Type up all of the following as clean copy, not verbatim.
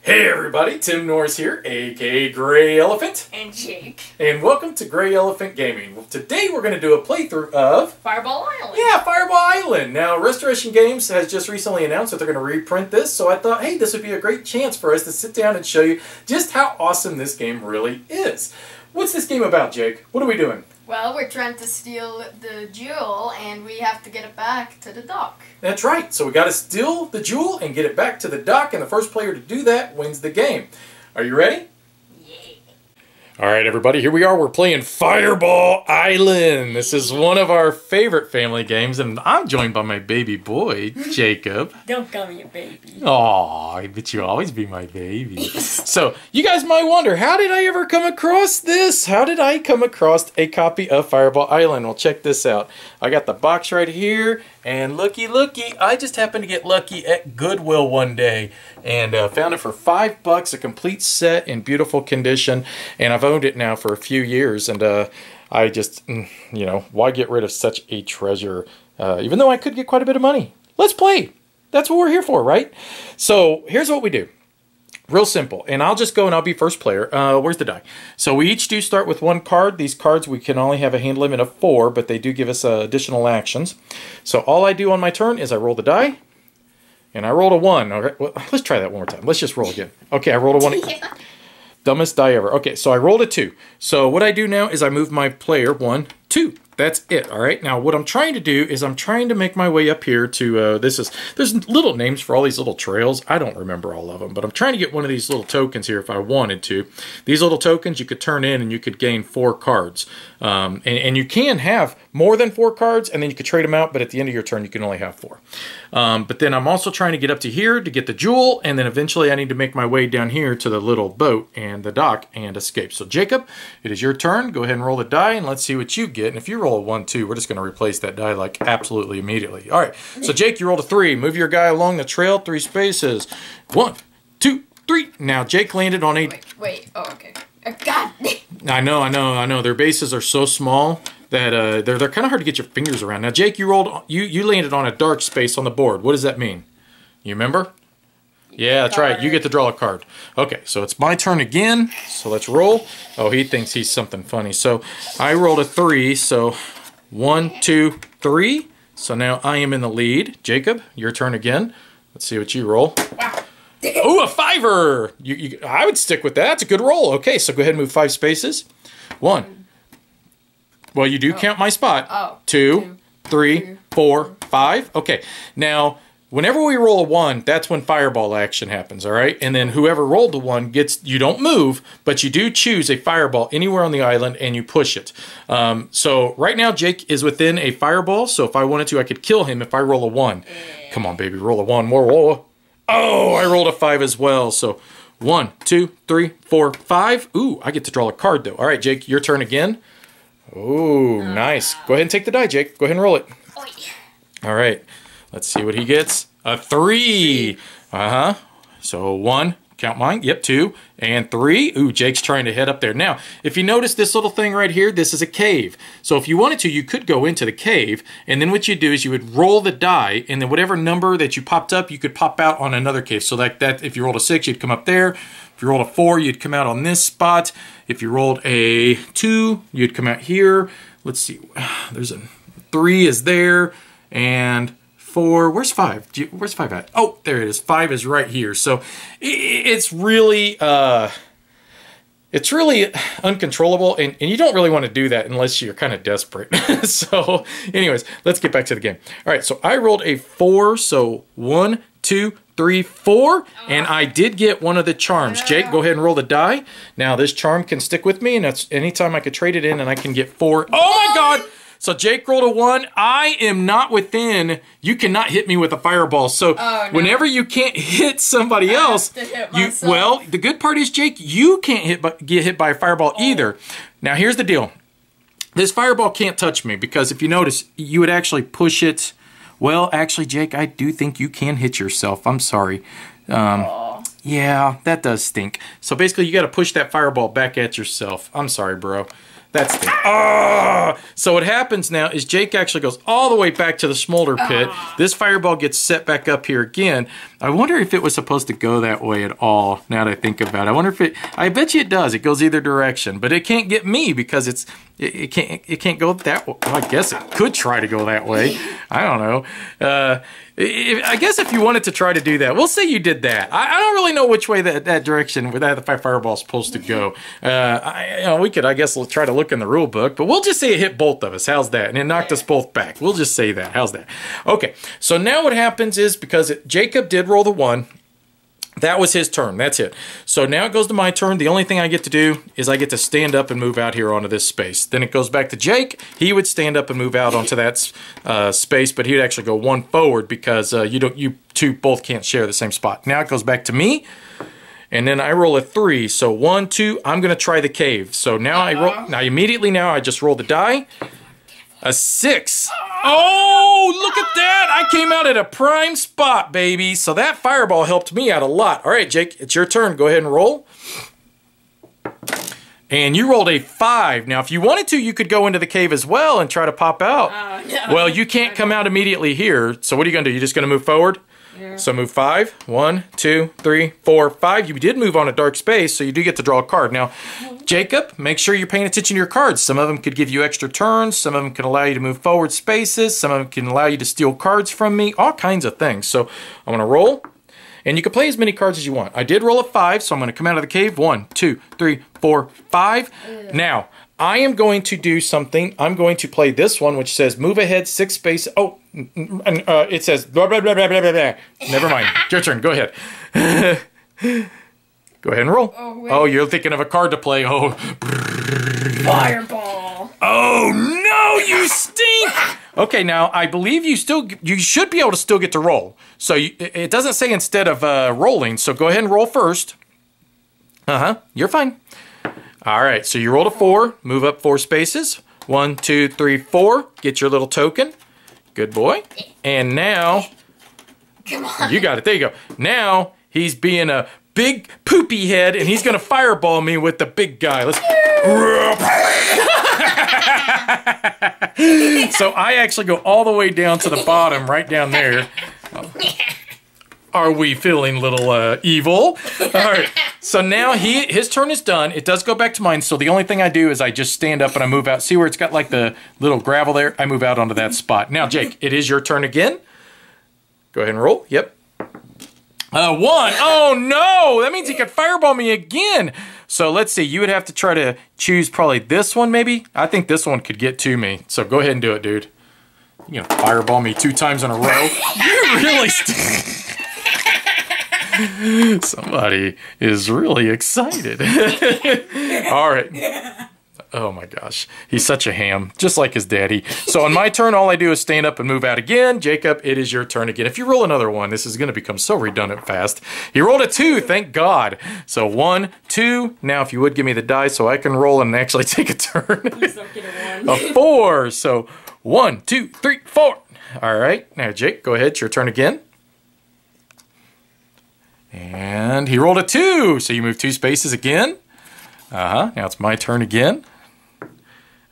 Hey everybody, Tim Norris here, aka GreyElephant. And Jake. And welcome to GreyElephant Gaming. Well, today we're going to do a playthrough of... Fireball Island. Yeah, Fireball Island. Now, Restoration Games has just recently announced that they're going to reprint this, so I thought, hey, this would be a great chance for us to sit down and show you just how awesome this game really is. What's this game about, Jake? What are we doing? Well, we're trying to steal the jewel, and we have to get it back to the dock. That's right. So we got to steal the jewel and get it back to the dock, and the first player to do that wins the game. Are you ready? All right, everybody, here we are. We're playing Fireball Island. This is one of our favorite family games, and I'm joined by my baby boy, Jacob. Don't call me a baby. Aw, but you'll always be my baby. So, you guys might wonder, how did I ever come across this? How did I come across a copy of Fireball Island? Well, check this out. I got the box right here, and looky, I just happened to get lucky at Goodwill one day and found it for $5, a complete set in beautiful condition, and I've owned it now for a few years, and I just, you know, why get rid of such a treasure, even though I could get quite a bit of money? Let's play. That's what we're here for, right? So here's what we do. Real simple, and I'll just go and I'll be first player. Where's the die? So we each do start with one card. These cards, we can only have a hand limit of 4, but they do give us additional actions. So all I do on my turn is I roll the die, and I rolled a 1. Okay, well, let's try that one more time. Let's just roll again. Okay, I rolled a 1. Yeah. Dumbest die ever. Okay, so I rolled a 2. So what I do now is I move my player 1, 2. That's it, all right? Now, what I'm trying to do is I'm trying to make my way up here to, there's little names for all these little trails. I don't remember all of them, but I'm trying to get one of these little tokens here if I wanted to. These little tokens you could turn in and you could gain 4 cards. And you can have more than 4 cards, and then you could trade them out, but at the end of your turn, you can only have 4. But then I'm also trying to get up to here to get the jewel, and then eventually I need to make my way down here to the little boat and the dock and escape. So, Jacob, it is your turn. Go ahead and roll the die, and let's see what you get. And if you roll a 1, 2, we're just going to replace that die like absolutely immediately. All right, so Jake, you rolled a 3. Move your guy along the trail 3 spaces. 1, 2, 3. Now Jake landed on a... Wait. Oh, okay. God. I know. Their bases are so small that they're kind of hard to get your fingers around. Now, Jake, you landed on a dark space on the board. What does that mean? You remember? Yeah, that's right. You get to draw a card. Okay, so it's my turn again. So let's roll. Oh, he thinks he's something funny. So I rolled a 3. So 1, 2, 3. So now I am in the lead. Jacob, your turn again. Let's see what you roll. Wow. Oh, a 5-er. I would stick with that. That's a good roll. Okay, so go ahead and move 5 spaces. 1. Well, you do count my spot. Oh. 2, 3, 4, 5. Okay, now... whenever we roll a 1, that's when fireball action happens, all right? And then whoever rolled the 1 gets, you don't move, but you do choose a fireball anywhere on the island and you push it. So right now Jake is within a fireball, so if I wanted to, I could kill him if I roll a 1. Yeah. Come on, baby, roll a 1 more. Roll. Oh, I rolled a 5 as well. So 1, 2, 3, 4, 5. Ooh, I get to draw a card though. All right, Jake, your turn again. Ooh, nice. Go ahead and take the die, Jake. Go ahead and roll it. All right. Let's see what he gets. A 3. So 1. Count mine. Yep, 2. And 3. Ooh, Jake's trying to head up there. Now, if you notice this little thing right here, this is a cave. So if you wanted to, you could go into the cave. And then what you do is you would roll the die. And then whatever number that you popped up, you could pop out on another cave. So like that, if you rolled a 6, you'd come up there. If you rolled a 4, you'd come out on this spot. If you rolled a 2, you'd come out here. Let's see. There's a 3 is there. And... 4, where's 5? Where's 5 at? Oh, there it is. 5 is right here. So it's really uncontrollable, and you don't really want to do that unless you're kind of desperate. So anyways, let's get back to the game. All right, so I rolled a 4, so 1, 2, 3, 4, and I did get one of the charms. Jake, go ahead and roll the die. Now this charm can stick with me, and that's anytime I could trade it in, and I can get 4. Oh my God! So Jake rolled a 1. I am not within. You cannot hit me with a fireball. So whenever you can't hit somebody else, well, the good part is, Jake, you can't get hit by a fireball either. Now here's the deal. This fireball can't touch me because if you notice, you would actually push it. Well, actually, Jake, I do think you can hit yourself. I'm sorry. Yeah, that does stink. So basically, you got to push that fireball back at yourself. I'm sorry, bro. That's the... Oh! So what happens now is Jake actually goes all the way back to the smolder pit. This fireball gets set back up here again. I wonder if it was supposed to go that way at all, now that I think about it. I wonder if it... I bet you it does. It goes either direction. But it can't get me because it can't go that way. Well, I guess it could try to go that way. I don't know. I guess if you wanted to try to do that, we'll say you did that. I don't really know which way that direction where that fireball is supposed to go. We could, I guess, try to look in the rule book, but we'll just say it hit both of us. How's that? And it knocked us both back. We'll just say that. How's that? Okay. So now what happens is because Jacob did roll the 1. That was his turn. That's it. So now it goes to my turn. The only thing I get to do is I get to stand up and move out here onto this space. Then it goes back to Jake. He would stand up and move out onto that space, but he'd actually go 1 forward because you two both can't share the same spot. Now it goes back to me, and then I roll a 3. So 1, 2. I'm going to try the cave. So now I roll. Now immediately I just roll the die. A 6. Oh, look at that. I came out at a prime spot, baby. So that fireball helped me out a lot. All right, Jake, it's your turn. Go ahead and roll. And you rolled a 5. Now, if you wanted to, you could go into the cave as well and try to pop out. No. Well, you can't come out immediately here. So what are you going to do? You're just going to move forward? Yeah. So move 5. 1, 2, 3, 4, 5. You did move on a dark space, so you do get to draw a card. Now, Jacob, make sure you're paying attention to your cards. Some of them could give you extra turns. Some of them can allow you to move forward spaces. Some of them can allow you to steal cards from me. All kinds of things. So I'm going to roll. And you can play as many cards as you want. I did roll a 5, so I'm going to come out of the cave. 1, 2, 3, 4, 5. Now, I am going to do something. I'm going to play this one, which says move ahead 6 spaces. Oh, it says blah, blah, blah, blah, blah, blah. Never mind. Your turn. Go ahead. Go ahead and roll. Oh, you're thinking of a card to play. Oh. Fireball. Oh, no, you stink. Okay, now, I believe you should be able to still get to roll. So it doesn't say instead of rolling, so go ahead and roll first. You're fine. All right, so you rolled a 4, move up 4 spaces. 1, 2, 3, 4. Get your little token. Good boy. And now, come on. You got it. There you go. Now, he's being a big poopy head, and he's going to fireball me with the big guy. Let's... So I actually go all the way down to the bottom, right down there. Are we feeling a little evil? All right. So now his turn is done. It does go back to mine. So the only thing I do is I just stand up and I move out. See where it's got like the little gravel there? I move out onto that spot. Now, Jake, it is your turn again. Go ahead and roll. Yep. 1. Oh, no. That means he could fireball me again. So let's see. You would have to try to choose probably this one maybe. I think this one could get to me. So go ahead and do it, dude. You're going to fireball me 2 times in a row? You really... Somebody is really excited. All right. Oh my gosh. He's such a ham, just like his daddy. So on my turn, all I do is stand up and move out again. Jacob, it is your turn again. If you roll another 1, this is going to become so redundant fast. He rolled a 2, thank God. So 1, 2. Now, if you would give me the die so I can roll and actually take a turn. Please don't get a 1. A 4. So 1, 2, 3, 4. All right. Now, Jake, go ahead. It's your turn again. And he rolled a 2, so you move 2 spaces again. Now it's my turn again.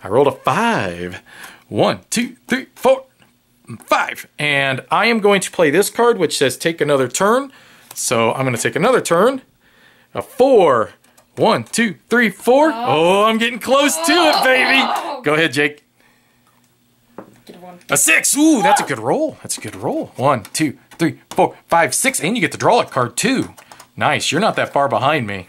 I rolled a 5. 1, 2, 3, 4, 5. And I am going to play this card, which says take another turn. So I'm going to take another turn. A 4. 1, 2, 3, 4. Oh, I'm getting close to it, baby. Go ahead, Jake. Get a 1. A 6. Ooh, that's a good roll. That's a good roll. 1, 2, 3, 4, 5, 6. And you get to draw a card, too. Nice. You're not that far behind me.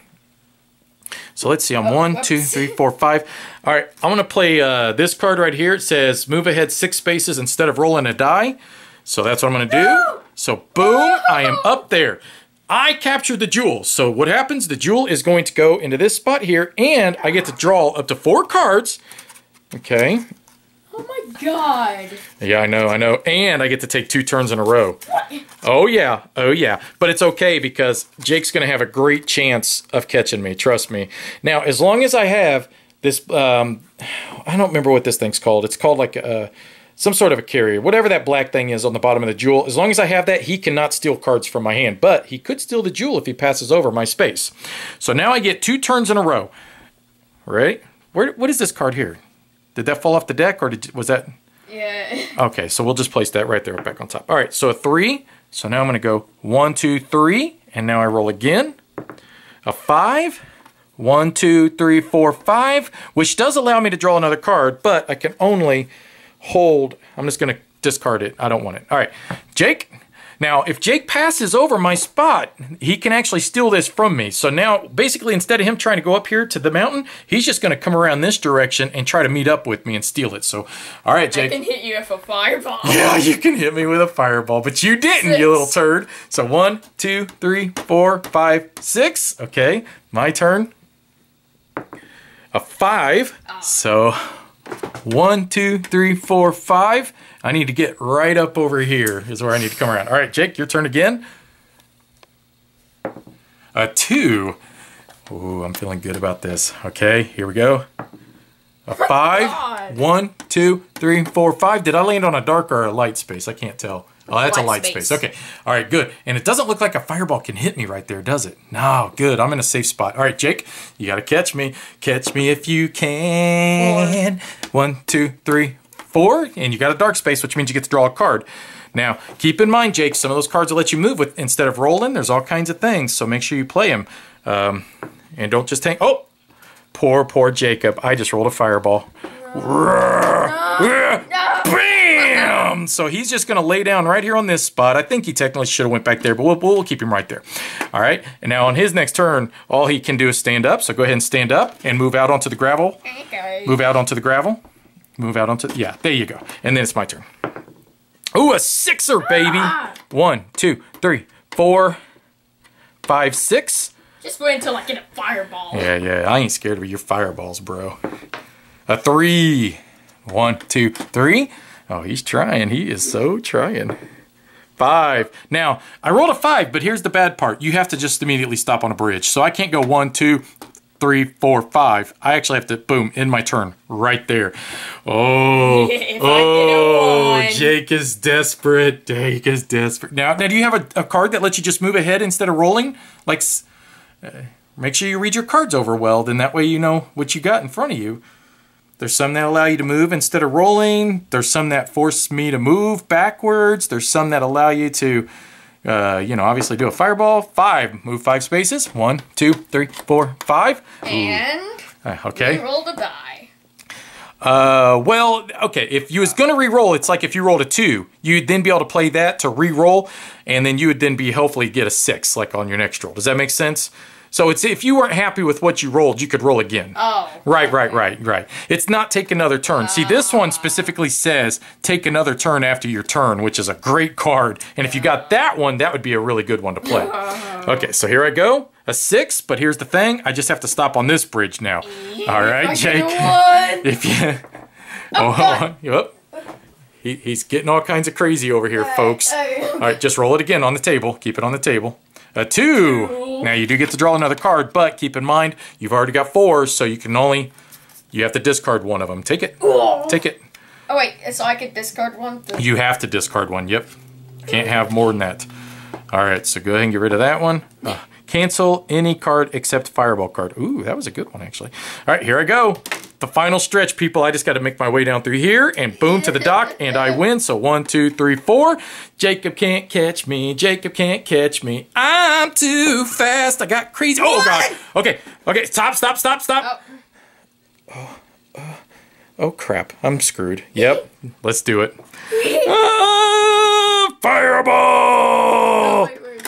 So let's see. I'm 1, 2, 3, 4, 5. All right. I'm going to play this card right here. It says move ahead 6 spaces instead of rolling a die. So that's what I'm going to do. So boom. I am up there. I captured the jewel. So what happens? The jewel is going to go into this spot here. And I get to draw up to 4 cards. Okay. Oh my God. Yeah, I know. And I get to take 2 turns in a row. Oh yeah. But it's okay because Jake's going to have a great chance of catching me. Trust me. Now, as long as I have this, I don't remember what this thing's called. It's called like some sort of a carrier. Whatever that black thing is on the bottom of the jewel. As long as I have that, he cannot steal cards from my hand. But he could steal the jewel if he passes over my space. So now I get 2 turns in a row. Ready? What is this card here? Did that fall off the deck, or was that? Yeah. Okay, so we'll just place that right there back on top. All right, so a 3. So now I'm going to go 1, 2, 3, and now I roll again. A 5. 1, 2, 3, 4, 5, which does allow me to draw another card, but I can only hold. I'm just going to discard it. I don't want it. All right, Jake. Now, if Jake passes over my spot, he can actually steal this from me. So now, basically, instead of him trying to go up here to the mountain, he's just going to come around this direction and try to meet up with me and steal it. So, all right, Jake. I can hit you with a fireball. Yeah, you can hit me with a fireball, but you didn't, 6. you little turd. So 1, 2, 3, 4, 5, 6. Okay, my turn. A 5. So 1, 2, 3, 4, 5. I need to get right up over here is where I need to come around. All right, Jake, your turn again. A 2. Ooh, I'm feeling good about this. Okay, here we go. A 5. 1, 2, 3, 4, 5. Did I land on a dark or a light space? I can't tell. Oh, that's a light space. Okay. All right, good. And it doesn't look like a fireball can hit me right there, does it? No, good. I'm in a safe spot. All right, Jake, you got to catch me. Catch me if you can. 1, 2, 3, 4. And you got a dark space, which means you get to draw a card. Now, keep in mind, Jake, some of those cards will let you move with instead of rolling. There's all kinds of things, so make sure you play them. And don't just hang. Oh, poor Jacob. I just rolled a fireball. No. Bam! So he's just going to lay down right here on this spot. I think he technically should have went back there, but we'll keep him right there. All right. And now on his next turn, all he can do is stand up. So go ahead and stand up and move out onto the gravel. Okay. Move out onto the gravel. Move out onto, yeah, there you go. And then it's my turn. Ooh, a 6er, baby. 1, 2, 3, 4, 5, 6. Just wait until I get a fireball. Yeah, I ain't scared of your fireballs, bro. A 3. 1, 2, 3. Oh, he's trying. He is so trying. 5. Now, I rolled a 5, but here's the bad part. You have to just immediately stop on a bridge. So I can't go 1, 2, 3, 4, 5. I actually have to, boom, end my turn right there. Oh, Jake is desperate. Jake is desperate. Now do you have a card that lets you just move ahead instead of rolling? Like, make sure you read your cards over well, then that way you know what you got in front of you. There's some that allow you to move instead of rolling. There's some that force me to move backwards. There's some that allow you to, obviously do a fireball. 5, move 5 spaces. 1, 2, 3, 4, 5. And okay. we rolled a die. Well, okay. If you was gonna re-roll, it's like if you rolled a 2, you'd then be able to play that to re-roll, and then you would then be hopefully get a 6, like on your next roll. Does that make sense? So it's if you weren't happy with what you rolled, you could roll again. Oh. Right. It's not take another turn. See, this one specifically says take another turn after your turn, which is a great card. And if you got that one, that would be a really good one to play. Okay, so here I go. A 6, but here's the thing. I just have to stop on this bridge now. All right, Jake. If you... Yep. He's getting all kinds of crazy over here, folks. All right, just roll it again on the table. Keep it on the table. A 2. Now you do get to draw another card, but keep in mind you've already got 4, so you have to discard one of them. Take it. Take it. Oh wait, so I could discard one? You have to discard one. Yep. Can't have more than that. All right, so go ahead and get rid of that one. Cancel any card except fireball card. Ooh, that was a good one actually. All right, here I go. The final stretch, people. I just got to make my way down through here and boom to the dock, and I win. So 1, 2, 3, 4. Jacob can't catch me. Jacob can't catch me. I'm too fast. I got crazy. Oh, God. Okay. Stop. Oh, crap. I'm screwed. Yep. Let's do it. Fireball! Wait, there we go.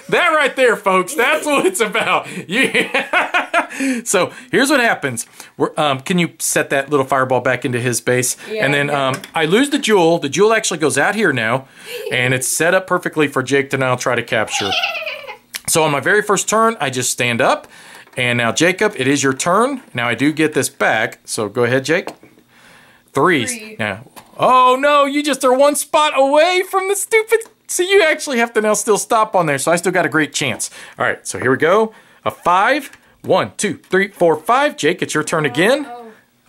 That right there, folks, that's what it's about. Yeah. So here's what happens. Can you set that little fireball back into his base? Yeah, and then I lose the jewel. The jewel actually goes out here now, and it's set up perfectly for Jake to now try to capture. So on my very first turn, I just stand up. And now, Jacob, it is your turn. Now I do get this back. So go ahead, Jake. 3. Now, oh, no, you just are one spot away from the stupid... So you actually have to now still stop on there. So I still got a great chance. All right, so here we go. A 5. 1, 2, 3, 4, 5. Jake, it's your turn again.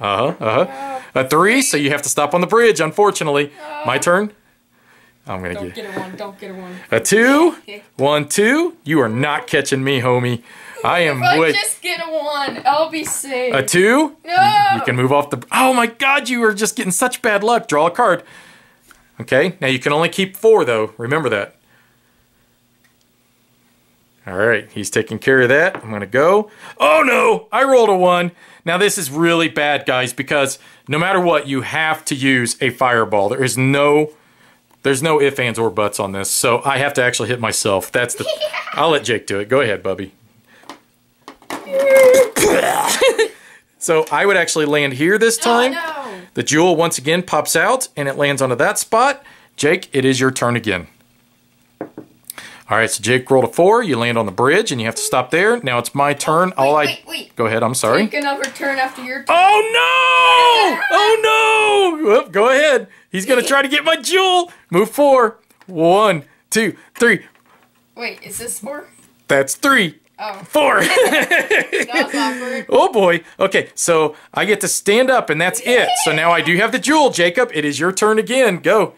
A 3, so you have to stop on the bridge, unfortunately. My turn. I'm going to get a 1. Don't get a 1. A 2. 1, 2. You are not catching me, homie. I am If I with just get a 1, I'll be safe. a 2. No! You can move off the... Oh my god, you are just getting such bad luck. Draw a card. Okay, now you can only keep 4 though. Remember that. Alright, he's taking care of that. I'm going to go. Oh no! I rolled a 1. Now this is really bad, guys, because no matter what, you have to use a fireball. There's no ifs, ands, or buts on this, so I have to actually hit myself. That's the... I'll let Jake do it. Go ahead, Bubby. So I would actually land here this time. Oh, no. The jewel once again pops out, and it lands onto that spot. Jake, it is your turn again. All right, so Jake rolled a 4. You land on the bridge, and you have to stop there. Now it's my turn. Wait. Go ahead. I'm sorry. Take another turn after your turn. Oh no! Oh no! Whoop, go ahead. He's gonna try to get my jewel. Move 4. 1, 2, 3. Wait, is this 4? That's 3. Oh. 4. That's awkward. Oh boy. Okay, so I get to stand up, and that's it. So now I do have the jewel, Jacob. It is your turn again. Go.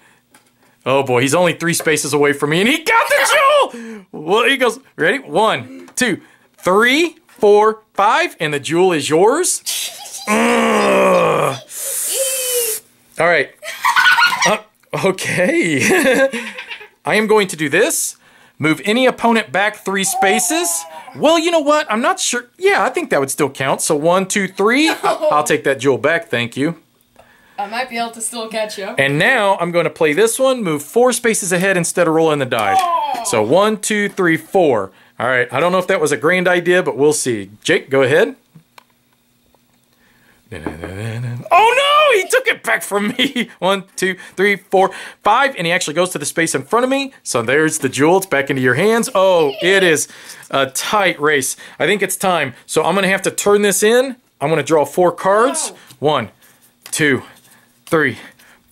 Oh boy, he's only 3 spaces away from me, and he got the jewel! Well, he goes, ready? 1, 2, 3, 4, 5, and the jewel is yours. Ugh. All right. Okay. I am going to do this. Move any opponent back 3 spaces. Well, you know what? I'm not sure. Yeah, I think that would still count. So 1, 2, 3. I'll take that jewel back. Thank you. I might be able to still catch you. And now I'm going to play this one. Move 4 spaces ahead instead of rolling the die. Oh. So 1, 2, 3, 4. All right. I don't know if that was a grand idea, but we'll see. Jake, go ahead. Oh no! He took it back from me. 1, 2, 3, 4, 5, and he actually goes to the space in front of me. So there's the jewel. It's back into your hands. Oh, it is a tight race. I think it's time. So I'm gonna have to turn this in. I'm gonna draw 4 cards. 1, 2, 3,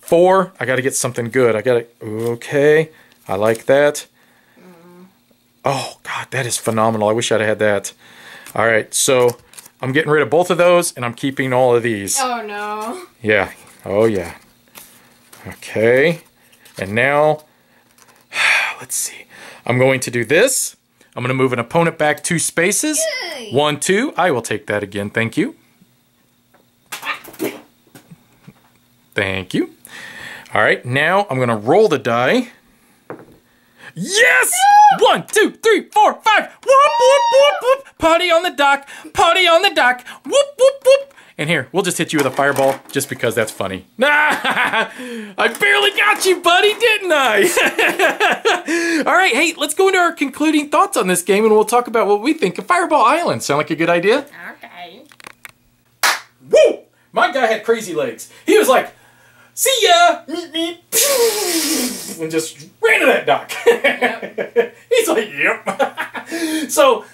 4. I gotta get something good. Okay. I like that. Oh God, that is phenomenal. I wish I'd had that. All right, so I'm getting rid of both of those, and I'm keeping all of these. Oh no. Yeah. Oh yeah. Okay. And now, let's see. I'm going to do this. I'm going to move an opponent back 2 spaces. Yay. 1, 2. I will take that again. Thank you. Thank you. All right. Now I'm going to roll the die. Yes! No! 1, 2, 3, 4, 5. Whoop, whoop, whoop, whoop. Party on the dock. Party on the dock. Whoop, whoop, whoop. And here, we'll just hit you with a fireball just because that's funny. I barely got you, buddy, didn't I? All right, hey, let's go into our concluding thoughts on this game, and we'll talk about what we think of Fireball Island. Sound like a good idea? Okay. Woo! My guy had crazy legs. He was like, see ya! Meet me! And just ran to that dock. Yep. He's like, yep. So,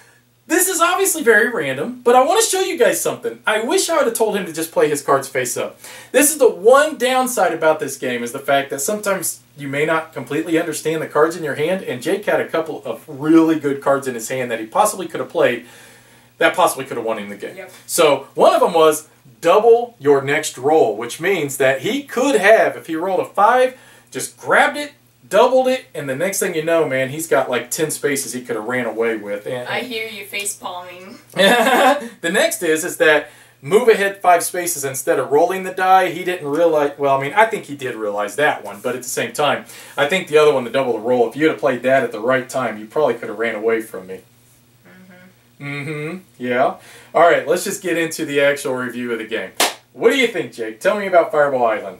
this is obviously very random, but I want to show you guys something. I wish I would have told him to just play his cards face up. This is the one downside about this game, is the fact that sometimes you may not completely understand the cards in your hand, and Jake had a couple of really good cards in his hand that he possibly could have played, that possibly could have won him the game. Yep. So, one of them was double your next roll, which means that he could have, if he rolled a 5, just grabbed it, doubled it, and the next thing you know, man, he's got like 10 spaces he could have ran away with. And I hear you face palming. The next is that move ahead 5 spaces instead of rolling the die. He didn't realize, well, I mean, I think he did realize that one, but at the same time, I think the other one, the double the roll, if you had played that at the right time, you probably could have ran away from me. Yeah. All right, let's just get into the actual review of the game. What do you think, Jake? Tell me about Fireball Island.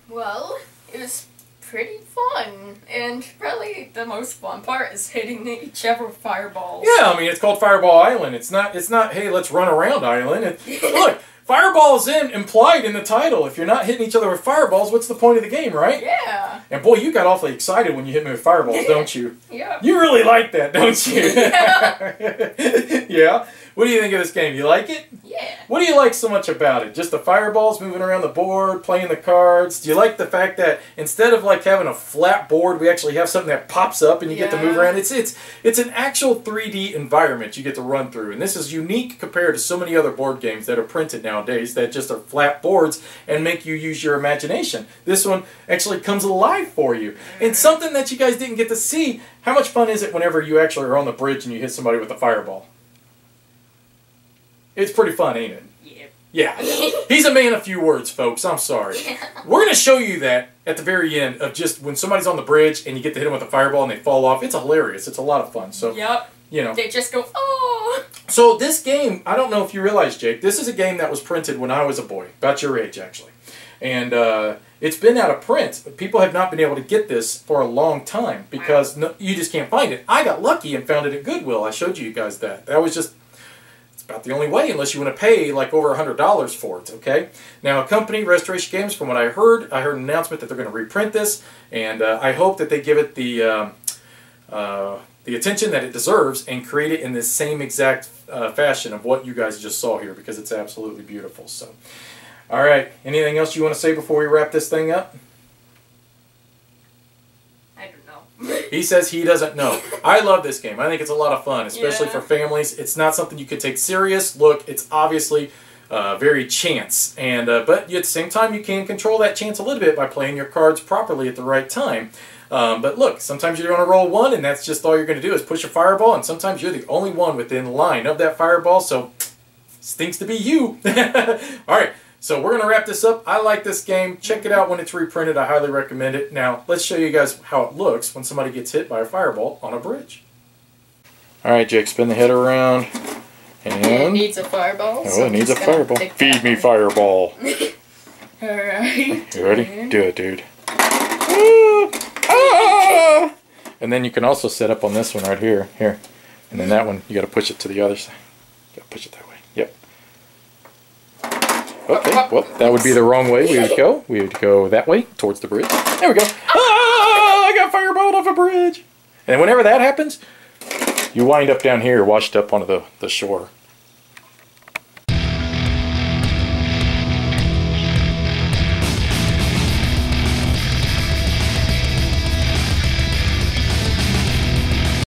Well, it was pretty fun, and probably the most fun part is hitting each other with fireballs. Yeah, I mean, it's called Fireball Island. It's not, hey, let's run around Island. Look, Fireball is implied in the title. If you're not hitting each other with fireballs, what's the point of the game, right? Yeah. And boy, you got awfully excited when you hit me with fireballs, don't you? Yeah. You really like that, don't you? Yeah. Yeah? What do you think of this game? You like it? Yeah. What do you like so much about it? Just the fireballs moving around the board, playing the cards? Do you like the fact that instead of like having a flat board, we actually have something that pops up and you get to move around? It's an actual 3D environment you get to run through. And this is unique compared to so many other board games that are printed nowadays that just are flat boards and make you use your imagination. This one actually comes alive for you. And something that you guys didn't get to see, how much fun is it whenever you actually are on the bridge and you hit somebody with a fireball? It's pretty fun, ain't it? Yeah. Yeah. He's a man of few words, folks. I'm sorry. We're going to show you that at the very end of just when somebody's on the bridge and you get to hit them with a fireball and they fall off. It's hilarious. It's a lot of fun. So, Yep. you know. They just go, oh. So this game, I don't know if you realize, Jake, this is a game that was printed when I was a boy. About your age, actually. And it's been out of print. People have not been able to get this for a long time because you just can't find it. I got lucky and found it at Goodwill. I showed you guys that. That was just... about the only way, unless you want to pay like over $100 for it, okay? Now, Company Restoration Games, from what I heard an announcement that they're going to reprint this, and I hope that they give it the attention that it deserves and create it in this same exact fashion of what you guys just saw here, because it's absolutely beautiful. So, all right, anything else you want to say before we wrap this thing up? I don't know. He says he doesn't know. I love this game. I think it's a lot of fun, especially Yeah. for families. It's not something you can take serious. Look, it's obviously very chance, and but at the same time, you can control that chance a little bit by playing your cards properly at the right time. But look, sometimes you're going to roll one, and that's just all you're going to do is push a fireball, and sometimes you're the only one within line of that fireball, so stinks to be you. All right. So we're going to wrap this up. I like this game. Check it out when it's reprinted. I highly recommend it. Now, let's show you guys how it looks when somebody gets hit by a fireball on a bridge. All right, Jake, spin the head around. And It needs a fireball. oh, it needs a fireball. Feed me fireball. Alright. You ready? Do it, dude. Ah! And then you can also set up on this one right here. Here. And then that one, you got to push it to the other side. You got to push it that way. Yep. Okay, well, that would be the wrong way we would go. We would go that way, towards the bridge. There we go. Ah, I got fireballed off a bridge. And whenever that happens, you wind up down here, washed up onto the shore.